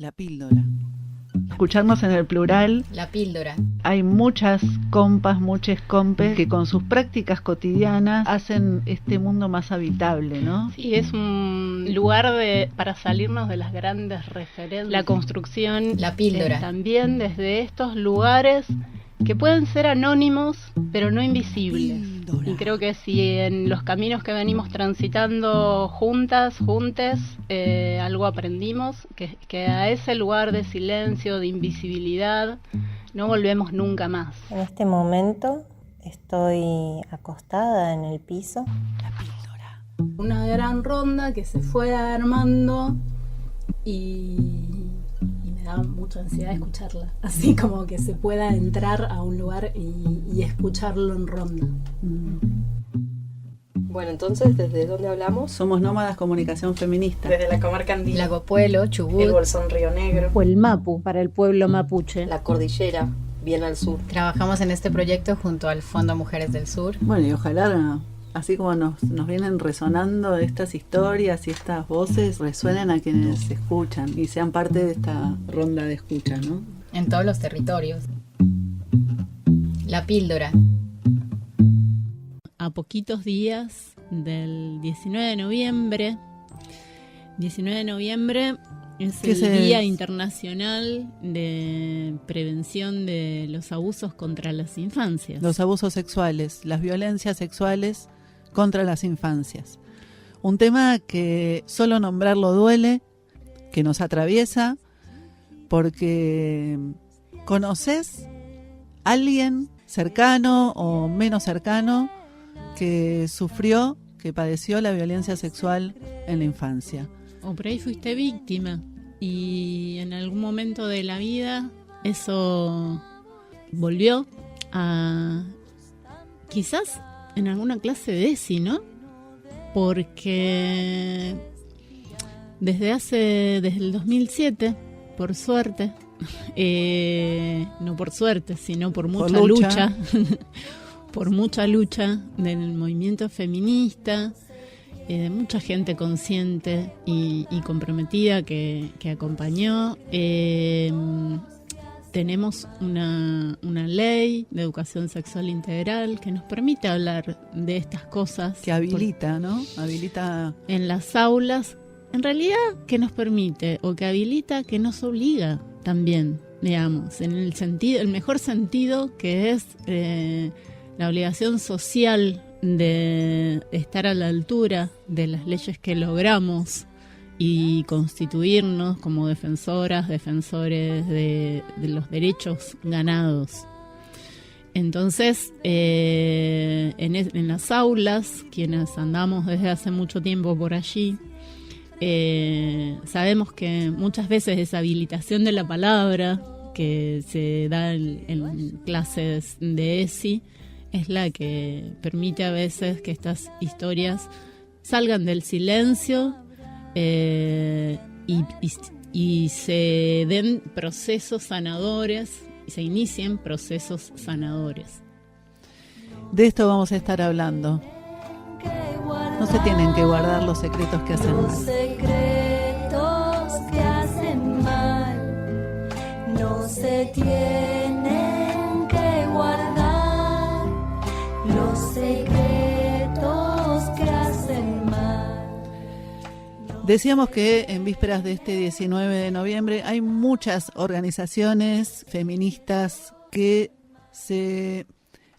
La píldora. Escucharnos en el plural. La píldora. Hay muchas compas, muchos compes que con sus prácticas cotidianas hacen este mundo más habitable, ¿no? Sí, es un lugar para salirnos de las grandes referencias. La construcción. La píldora. También desde estos lugares que pueden ser anónimos, pero no invisibles. Píldora. Y creo que si en los caminos que venimos transitando juntes, algo aprendimos, que a ese lugar de silencio, de invisibilidad, no volvemos nunca más. En este momento estoy acostada en el piso. La píldora. Una gran ronda que se fue armando y me da mucha ansiedad escucharla. Así como que se pueda entrar a un lugar y escucharlo en ronda. Bueno, entonces, ¿desde dónde hablamos? Somos Nómadas Comunicación Feminista. Desde la comarca andina, Lago Puelo, el Chubut. Bolsón Río Negro, O el Mapu, para el pueblo mapuche. La cordillera, bien al sur. Trabajamos en este proyecto junto al Fondo Mujeres del Sur. Bueno, y ojalá, así como nos vienen resonando estas historias y estas voces, resuenen a quienes escuchan y sean parte de esta ronda de escucha, ¿no? En todos los territorios. La píldora. A poquitos días del 19 de noviembre. 19 de noviembre es ¿Qué el es? Día Internacional de Prevención de los Abusos contra las Infancias. Los abusos sexuales, las violencias sexuales contra las infancias. Un tema que solo nombrarlo duele, que nos atraviesa, porque ¿conoces a alguien cercano o menos cercano que sufrió, que padeció la violencia sexual en la infancia? O por ahí fuiste víctima y en algún momento de la vida eso volvió a, quizás en alguna clase de ESI, ¿no? Porque desde el 2007, por suerte, no por suerte, sino por mucha lucha por mucha lucha del movimiento feminista, de mucha gente consciente y comprometida que acompañó. Tenemos una ley de educación sexual integral que nos permite hablar de estas cosas. Que habilita, ¿no? Habilita En las aulas, en realidad que nos permite, o que habilita, que nos obliga también, digamos, en el mejor sentido, que es la obligación social de estar a la altura de las leyes que logramos y constituirnos como defensores de los derechos ganados. Entonces, en las aulas, quienes andamos desde hace mucho tiempo por allí, sabemos que muchas veces esa habilitación de la palabra que se da en clases de ESI es la que permite a veces que estas historias salgan del silencio y se den procesos sanadores, y se inicien procesos sanadores. De esto vamos a estar hablando. No se tienen que guardar los secretos que hacen mal. Secretos que hacen mal no se tienen que guardar. Los secretos que hacen mal. Decíamos que en vísperas de este 19 de noviembre hay muchas organizaciones feministas que se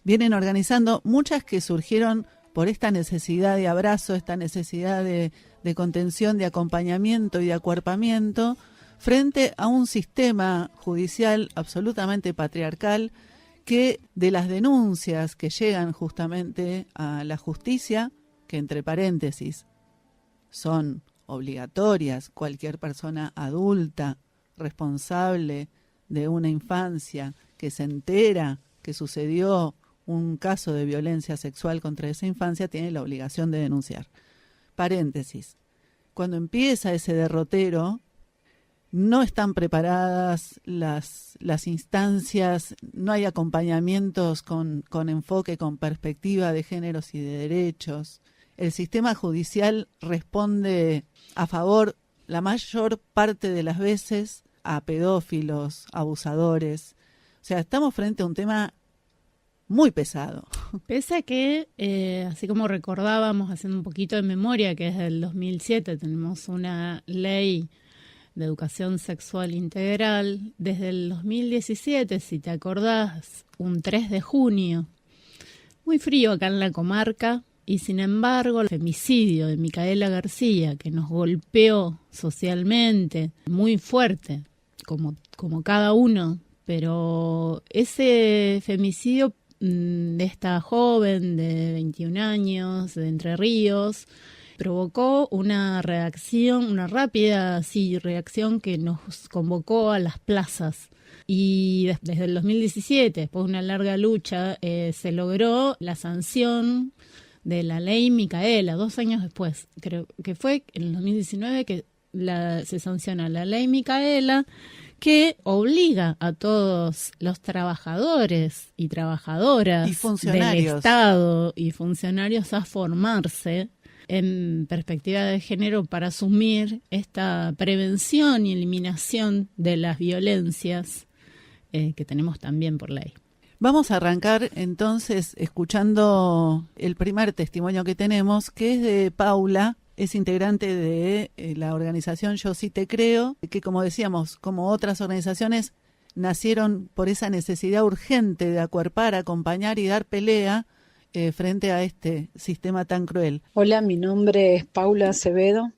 vienen organizando, muchas que surgieron por esta necesidad de abrazo, esta necesidad de contención, de acompañamiento y de acuerpamiento frente a un sistema judicial absolutamente patriarcal que de las denuncias que llegan justamente a la justicia, que entre paréntesis son obligatorias, cualquier persona adulta, responsable de una infancia que se entera que sucedió un caso de violencia sexual contra esa infancia, tiene la obligación de denunciar. Paréntesis. Cuando empieza ese derrotero, no están preparadas las instancias, no hay acompañamientos con enfoque, con perspectiva de géneros y de derechos. El sistema judicial responde a favor, la mayor parte de las veces, a pedófilos, abusadores. O sea, estamos frente a un tema muy pesado. Pese a que, así como recordábamos, haciendo un poquito de memoria, que es del 2007, tenemos una ley de educación sexual integral. Desde el 2017, si te acordás, un 3 de junio, muy frío acá en la comarca, y sin embargo el femicidio de Micaela García, que nos golpeó socialmente muy fuerte, como cada uno, pero ese femicidio de esta joven de 21 años, de Entre Ríos, provocó una reacción, una rápida reacción que nos convocó a las plazas. Y desde el 2017, después de una larga lucha, se logró la sanción de la ley Micaela, 2 años después. Creo que fue en el 2019 que se sanciona la ley Micaela, que obliga a todos los trabajadores y trabajadoras del Estado y funcionarios a formarse en perspectiva de género para asumir esta prevención y eliminación de las violencias que tenemos también por ley. Vamos a arrancar entonces escuchando el primer testimonio que tenemos, que es de Paula. Es integrante de la organización Yo Sí Te Creo, que como decíamos, como otras organizaciones, nacieron por esa necesidad urgente de acuerpar, acompañar y dar pelea frente a este sistema tan cruel. Hola, mi nombre es Paula Acevedo,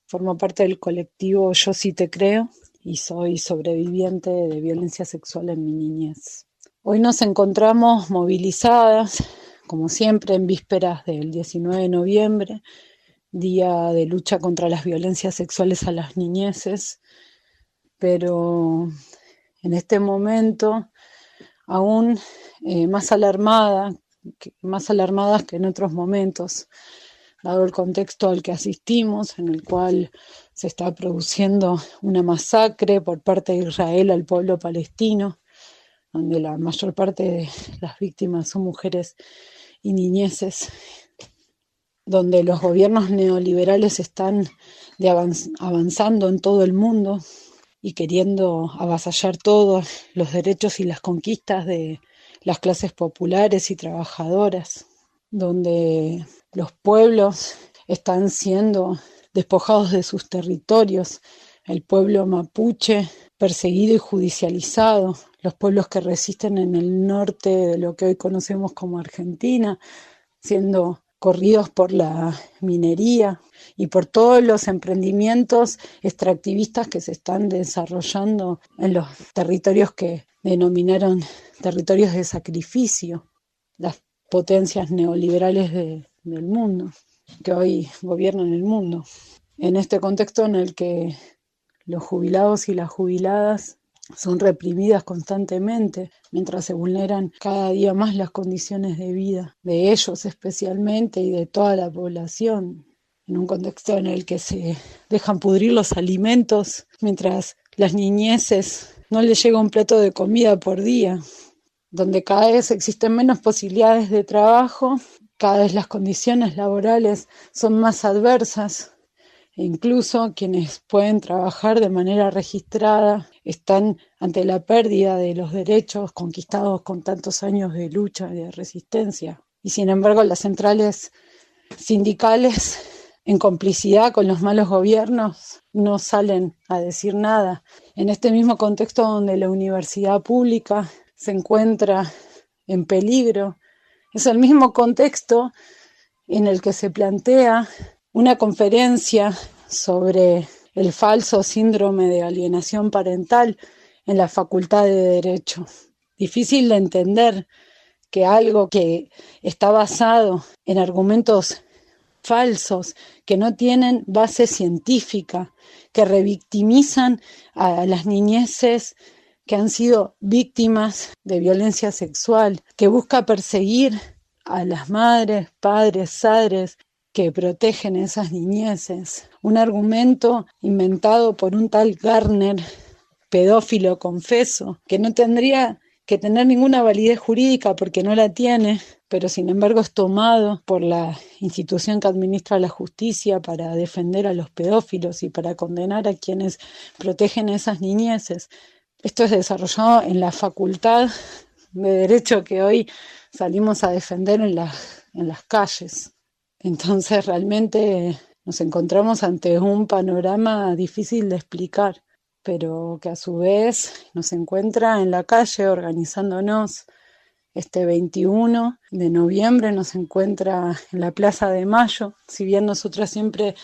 formo parte del colectivo Yo Sí Te Creo y soy sobreviviente de violencia sexual en mi niñez. Hoy nos encontramos movilizadas, como siempre, en vísperas del 19 de noviembre, Día de lucha contra las violencias sexuales a las niñeces, pero en este momento aún más alarmadas que en otros momentos, dado el contexto al que asistimos, en el cual se está produciendo una masacre por parte de Israel al pueblo palestino, donde la mayor parte de las víctimas son mujeres y niñeces, donde los gobiernos neoliberales están avanzando en todo el mundo y queriendo avasallar todos los derechos y las conquistas de las clases populares y trabajadoras, donde los pueblos están siendo despojados de sus territorios, el pueblo mapuche perseguido y judicializado, los pueblos que resisten en el norte de lo que hoy conocemos como Argentina, siendo corridos por la minería y por todos los emprendimientos extractivistas que se están desarrollando en los territorios que denominaron territorios de sacrificio, las potencias neoliberales del mundo, que hoy gobiernan el mundo. En este contexto en el que los jubilados y las jubiladas son reprimidas constantemente, mientras se vulneran cada día más las condiciones de vida de ellos especialmente y de toda la población, en un contexto en el que se dejan pudrir los alimentos, mientras las niñeces no les llega un plato de comida por día, donde cada vez existen menos posibilidades de trabajo, cada vez las condiciones laborales son más adversas, e incluso quienes pueden trabajar de manera registrada están ante la pérdida de los derechos conquistados con tantos años de lucha y de resistencia. Y sin embargo, las centrales sindicales, en complicidad con los malos gobiernos, no salen a decir nada. En este mismo contexto donde la universidad pública se encuentra en peligro, es el mismo contexto en el que se plantea una conferencia sobre el falso síndrome de alienación parental en la Facultad de Derecho. Difícil de entender que algo que está basado en argumentos falsos, que no tienen base científica, que revictimizan a las niñeces que han sido víctimas de violencia sexual, que busca perseguir a las madres, padres, sadres que protegen esas niñeces. Un argumento inventado por un tal Garner, pedófilo confeso, que no tendría que tener ninguna validez jurídica porque no la tiene, pero sin embargo es tomado por la institución que administra la justicia para defender a los pedófilos y para condenar a quienes protegen esas niñeces. Esto es desarrollado en la facultad de Derecho que hoy salimos a defender en las calles. Entonces realmente nos encontramos ante un panorama difícil de explicar, pero que a su vez nos encuentra en la calle organizándonos. Este 21 de noviembre nos encuentra en la Plaza de Mayo. Si bien nosotras siempre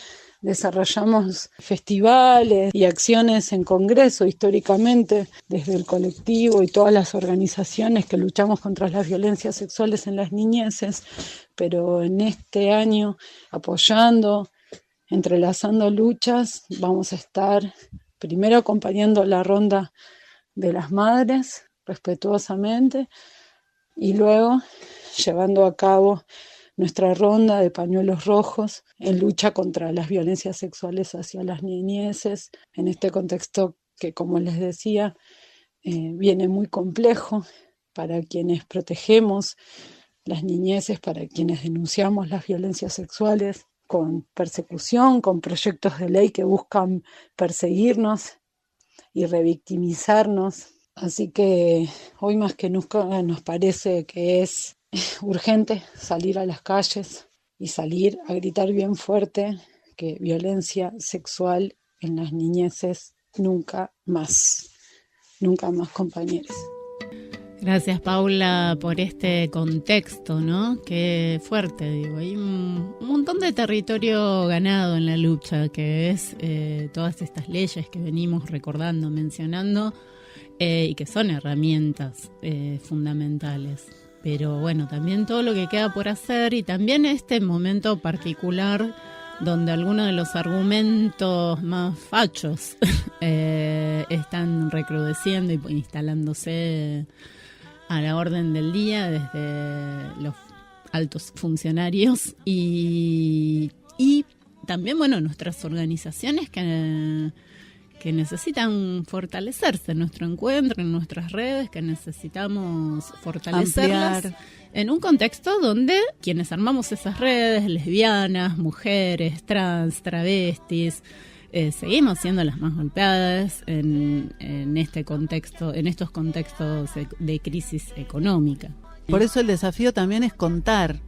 desarrollamos festivales y acciones en Congreso históricamente desde el colectivo y todas las organizaciones que luchamos contra las violencias sexuales en las niñeces, pero en este año apoyando, entrelazando luchas, vamos a estar primero acompañando la ronda de las madres respetuosamente y luego llevando a cabo nuestra ronda de pañuelos rojos en lucha contra las violencias sexuales hacia las niñeces, en este contexto que, como les decía, viene muy complejo para quienes protegemos las niñeces, para quienes denunciamos las violencias sexuales, con persecución, con proyectos de ley que buscan perseguirnos y revictimizarnos. Así que hoy más que nunca nos parece que es urgente salir a las calles y salir a gritar bien fuerte que violencia sexual en las niñeces nunca más, compañeros. Gracias, Paula, por este contexto, ¿no? Qué fuerte, digo. Hay un montón de territorio ganado en la lucha, que es todas estas leyes que venimos recordando, mencionando, y que son herramientas fundamentales. Pero bueno, también todo lo que queda por hacer y también este momento particular donde algunos de los argumentos más fachos están recrudeciendo y instalándose a la orden del día desde los altos funcionarios y también, bueno, nuestras organizaciones que necesitan fortalecerse en nuestro encuentro, en nuestras redes, que necesitamos fortalecerlas en un contexto donde quienes armamos esas redes, lesbianas, mujeres, trans, travestis, seguimos siendo las más golpeadas en este contexto, en estos contextos de crisis económica. Por eso el desafío también es contar,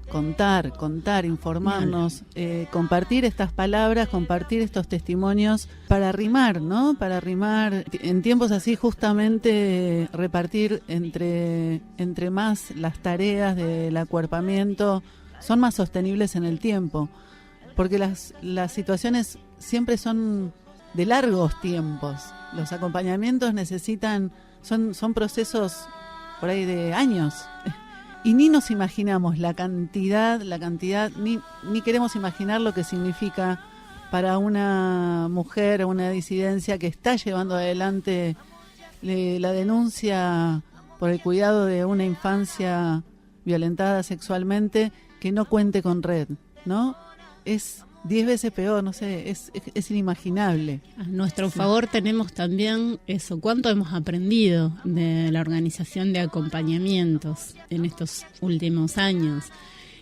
informarnos, compartir estas palabras, compartir estos testimonios para rimar, ¿no? Para rimar en tiempos así, justamente repartir entre más las tareas del acuerpamiento son más sostenibles en el tiempo, porque las situaciones siempre son de largos tiempos. Los acompañamientos son procesos por ahí de años. Y ni nos imaginamos la cantidad, ni queremos imaginar lo que significa para una mujer o una disidencia que está llevando adelante la denuncia por el cuidado de una infancia violentada sexualmente, que no cuente con red, ¿no? Es 10 veces peor, no sé, es inimaginable. A nuestro favor tenemos también eso, cuánto hemos aprendido de la organización de acompañamientos en estos últimos años.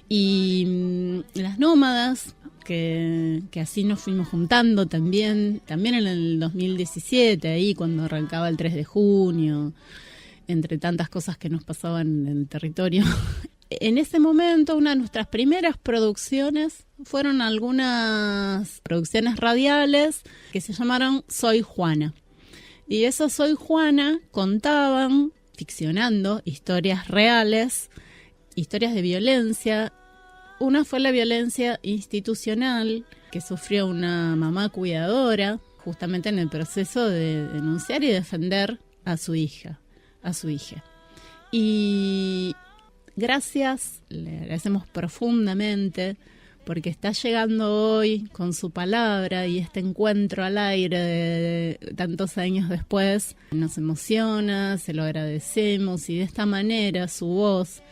Y las nómadas, que así nos fuimos juntando también en el 2017, ahí cuando arrancaba el 3 de junio, entre tantas cosas que nos pasaban en el territorio. En ese momento, una de nuestras primeras producciones fueron algunas producciones radiales que se llamaron Soy Juana. Y esas Soy Juana contaban, ficcionando, historias reales, historias de violencia. Una fue la violencia institucional que sufrió una mamá cuidadora, justamente en el proceso de denunciar y defender a su hija. Y gracias, le agradecemos profundamente porque está llegando hoy con su palabra y este encuentro al aire de tantos años después. Nos emociona, se lo agradecemos y de esta manera su voz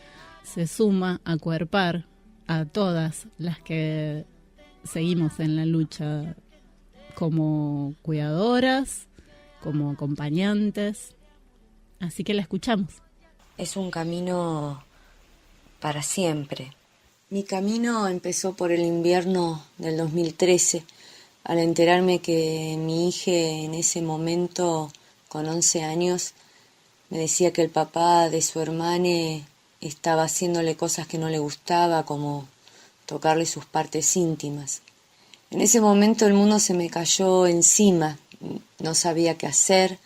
se suma a acuerpar a todas las que seguimos en la lucha como cuidadoras, como acompañantes. Así que la escuchamos. Es un camino para siempre. Mi camino empezó por el invierno del 2013, al enterarme que mi hija en ese momento, con 11 años, me decía que el papá de su hermana estaba haciéndole cosas que no le gustaba, como tocarle sus partes íntimas. En ese momento el mundo se me cayó encima, no sabía qué hacer,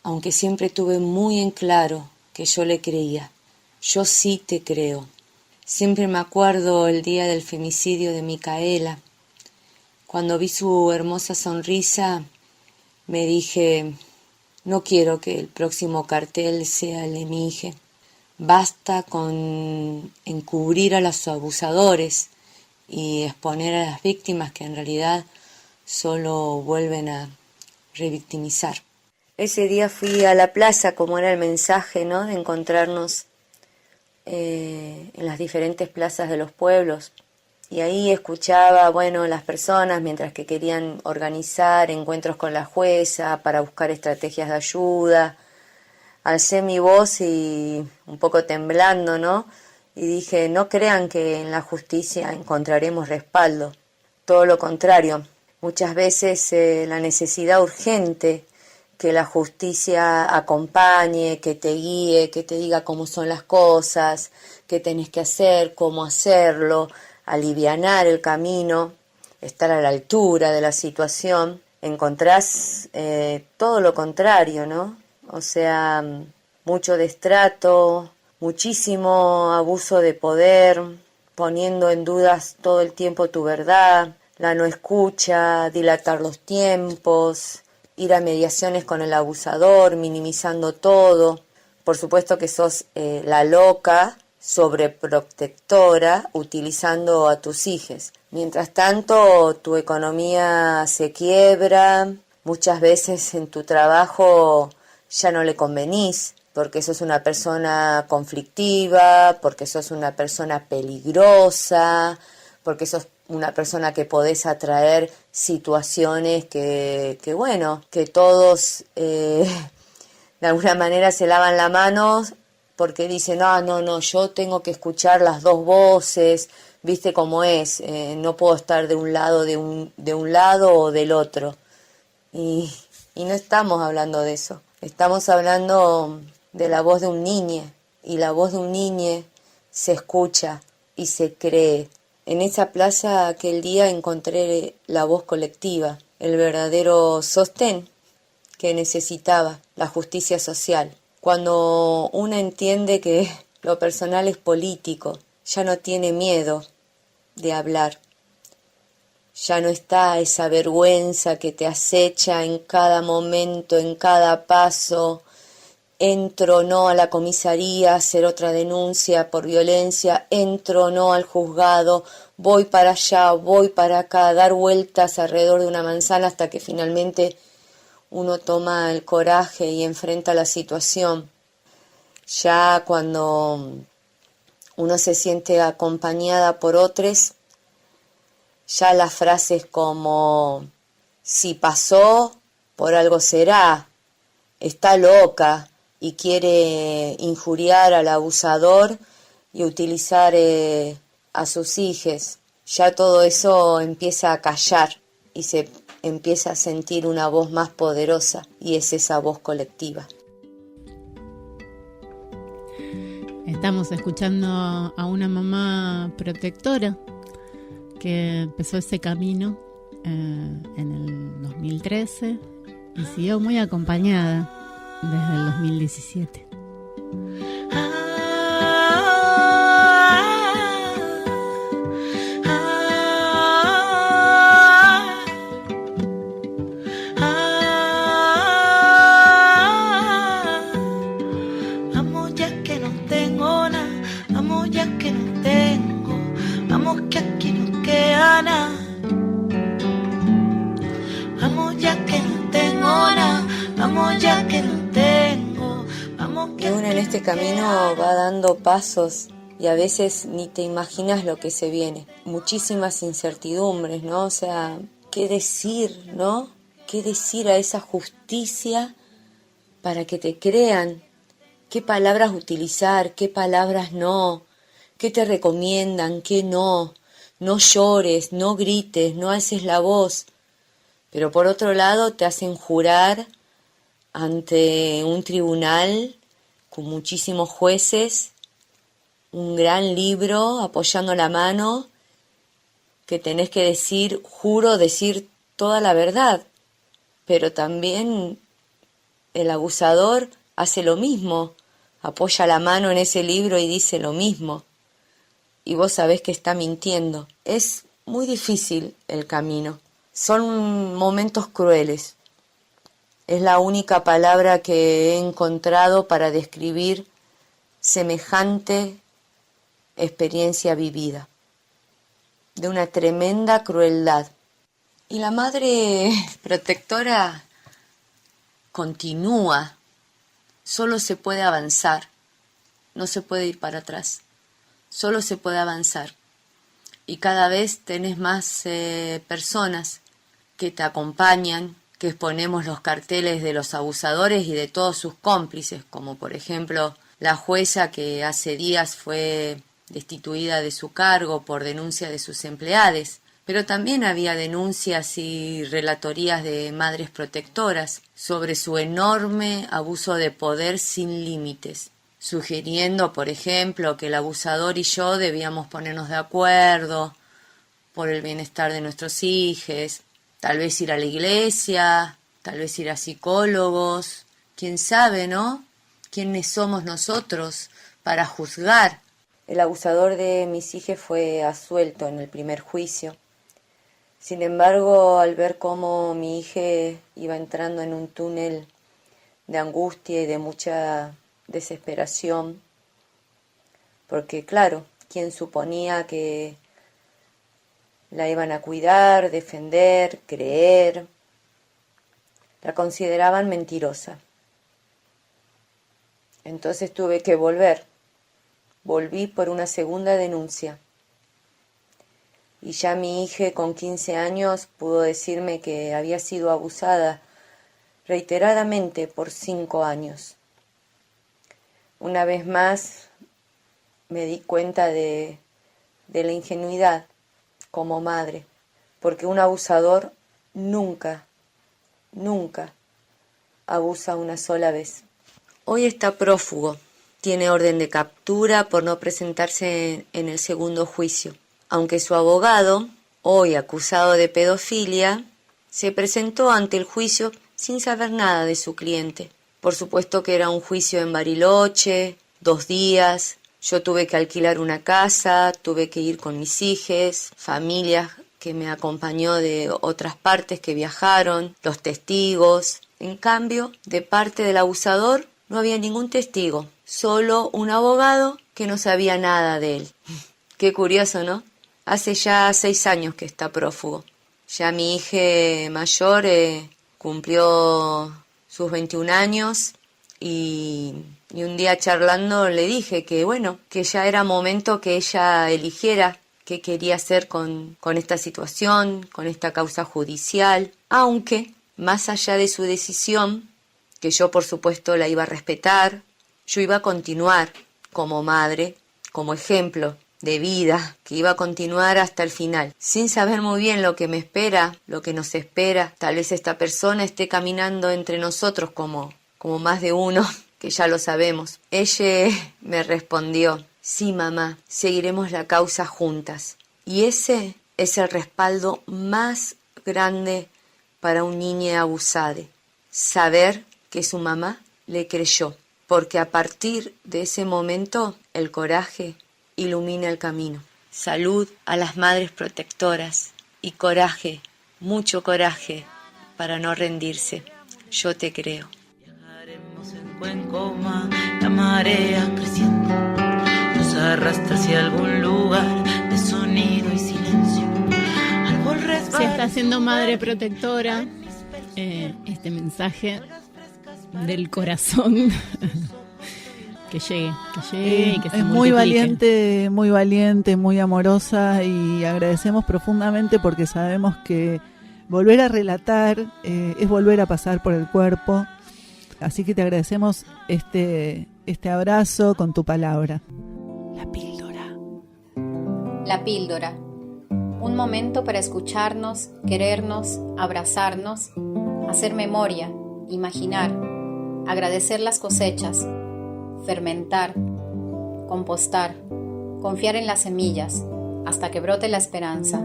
aunque siempre tuve muy en claro que yo le creía. Yo sí te creo. Siempre me acuerdo el día del femicidio de Micaela. Cuando vi su hermosa sonrisa, me dije, no quiero que el próximo cartel sea el de mi hija. Basta con encubrir a los abusadores y exponer a las víctimas que en realidad solo vuelven a revictimizar. Ese día fui a la plaza, como era el mensaje, ¿no?, de encontrarnos en las diferentes plazas de los pueblos. Y ahí escuchaba, las personas mientras que querían organizar encuentros con la jueza para buscar estrategias de ayuda. Alcé mi voz y un poco temblando, ¿no? Y dije, no crean que en la justicia encontraremos respaldo. Todo lo contrario. Muchas veces la necesidad urgente que la justicia acompañe, que te guíe, que te diga cómo son las cosas, qué tenés que hacer, cómo hacerlo, alivianar el camino, estar a la altura de la situación, encontrás todo lo contrario, ¿no? O sea, mucho destrato, muchísimo abuso de poder, poniendo en dudas todo el tiempo tu verdad, la no escucha, dilatar los tiempos, ir a mediaciones con el abusador, minimizando todo. Por supuesto que sos la loca, sobreprotectora, utilizando a tus hijos. Mientras tanto, tu economía se quiebra, muchas veces en tu trabajo ya no le convenís, porque sos una persona conflictiva, porque sos una persona peligrosa, porque sos una persona que podés atraer situaciones que todos de alguna manera se lavan la mano porque dicen, no, yo tengo que escuchar las dos voces, viste cómo es, no puedo estar de un lado o del otro. Y no estamos hablando de eso, estamos hablando de la voz de un niño, y la voz de un niño se escucha y se cree. En esa plaza aquel día encontré la voz colectiva, el verdadero sostén que necesitaba la justicia social. Cuando uno entiende que lo personal es político, ya no tiene miedo de hablar. Ya no está esa vergüenza que te acecha en cada momento, en cada paso. Entro o no a la comisaría a hacer otra denuncia por violencia, entro o no al juzgado, voy para allá, voy para acá, dar vueltas alrededor de una manzana hasta que finalmente uno toma el coraje y enfrenta la situación. Ya cuando uno se siente acompañada por otros, ya las frases como, si pasó, por algo será, está loca, y quiere injuriar al abusador y utilizar a sus hijos, ya todo eso empieza a callar y se empieza a sentir una voz más poderosa, y es esa voz colectiva. Estamos escuchando a una mamá protectora que empezó ese camino en el 2013 y siguió muy acompañada desde el 2017. Vamos ya que no tengo nada, vamos ya que no tengo, vamos que aquí no queda nada. Vamos ya que no tengo nada, vamos ya que no tengo, vamos que... Y uno en este camino va dando pasos y a veces ni te imaginas lo que se viene. Muchísimas incertidumbres, ¿no? O sea, ¿qué decir, no? ¿Qué decir a esa justicia para que te crean? ¿Qué palabras utilizar? ¿Qué palabras no? qué te recomiendan, qué no. No llores, no grites, no alces la voz. Pero por otro lado te hacen jurar ante un tribunal con muchísimos jueces, un gran libro apoyando la mano, que tenés que decir, juro decir toda la verdad. Pero también el abusador hace lo mismo, apoya la mano en ese libro y dice lo mismo. Y vos sabés que está mintiendo. Es muy difícil el camino. Son momentos crueles. Es la única palabra que he encontrado para describir semejante experiencia vivida, de una tremenda crueldad. Y la madre protectora continúa. Solo se puede avanzar, no se puede ir para atrás. Solo se puede avanzar. Y cada vez tenés más personas que te acompañan, que exponemos los carteles de los abusadores y de todos sus cómplices, como por ejemplo la jueza que hace días fue destituida de su cargo por denuncia de sus empleados. Pero también había denuncias y relatorías de madres protectoras sobre su enorme abuso de poder sin límites, sugiriendo, por ejemplo, que el abusador y yo debíamos ponernos de acuerdo por el bienestar de nuestros hijos, tal vez ir a la iglesia, tal vez ir a psicólogos, quién sabe, ¿no? ¿Quiénes somos nosotros para juzgar? El abusador de mis hijos fue absuelto en el primer juicio. Sin embargo, al ver cómo mi hija iba entrando en un túnel de angustia y de mucha desesperación, porque claro, quien suponía que la iban a cuidar, defender, creer, la consideraban mentirosa. Entonces tuve que volví por una segunda denuncia. Y ya mi hija con 15 años pudo decirme que había sido abusada reiteradamente por 5 años. Una vez más me di cuenta de la ingenuidad como madre, porque un abusador nunca abusa una sola vez. Hoy está prófugo, tiene orden de captura por no presentarse en el segundo juicio, aunque su abogado, hoy acusado de pedofilia, se presentó ante el juicio sin saber nada de su cliente. Por supuesto que era un juicio en Bariloche, 2 días. Yo tuve que alquilar una casa, tuve que ir con mis hijos, familias que me acompañó de otras partes que viajaron, los testigos. En cambio, de parte del abusador no había ningún testigo, solo un abogado que no sabía nada de él. Qué curioso, ¿no? Hace ya 6 años que está prófugo. Ya mi hija mayor cumplió sus 21 años y un día charlando le dije que bueno, que ya era momento que ella eligiera qué quería hacer con esta situación, con esta causa judicial, aunque más allá de su decisión, que yo por supuesto la iba a respetar, yo iba a continuar como madre, como ejemplo de vida, que iba a continuar hasta el final, sin saber muy bien lo que me espera, lo que nos espera. Tal vez esta persona esté caminando entre nosotros como más de uno, que ya lo sabemos. Ella me respondió: sí, mamá, seguiremos la causa juntas. Y ese es el respaldo más grande para un niño abusado, saber que su mamá le creyó, porque a partir de ese momento el coraje ilumina el camino. Salud a las madres protectoras y coraje, mucho coraje para no rendirse. Yo te creo. Viajaremos en buen coma, la marea creciendo nos arrastra hacia algún lugar de sonido y silencio. Árbol resbala. Si está siendo madre protectora, este mensaje del corazón que llegue y que se es multiplique. muy valiente, muy amorosa, y agradecemos profundamente porque sabemos que volver a relatar es volver a pasar por el cuerpo, así que te agradecemos este abrazo con tu palabra. La píldora. La píldora. Un momento para escucharnos, querernos, abrazarnos, hacer memoria, imaginar, agradecer las cosechas, fermentar, compostar, confiar en las semillas, hasta que brote la esperanza.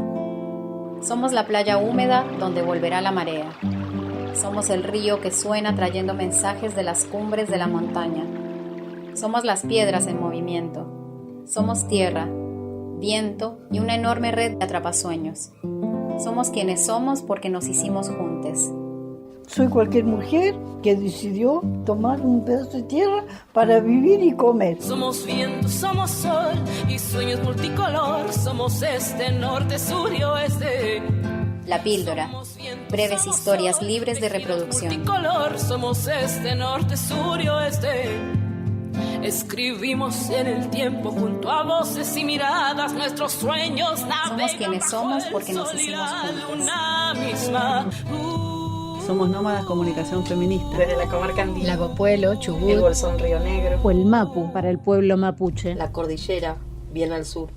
Somos la playa húmeda donde volverá la marea. Somos el río que suena trayendo mensajes de las cumbres de la montaña. Somos las piedras en movimiento. Somos tierra, viento y una enorme red de atrapasueños. Somos quienes somos porque nos hicimos juntos. Soy cualquier mujer que decidió tomar un pedazo de tierra para vivir y comer. Somos viento, somos sol y sueños multicolor. Somos este, norte, sur y oeste. La píldora. Breves historias libres de reproducción. Multicolor. Somos este, norte, sur y oeste. Escribimos en el tiempo junto a voces y miradas nuestros sueños. Somos quienes somos porque nos hicimos juntos. Somos Nómadas Comunicación Feminista. Desde la comarca andina. Lagopuelo, Chubut. El Bolsón Río Negro. O el Mapu para el pueblo mapuche. La cordillera, bien al sur.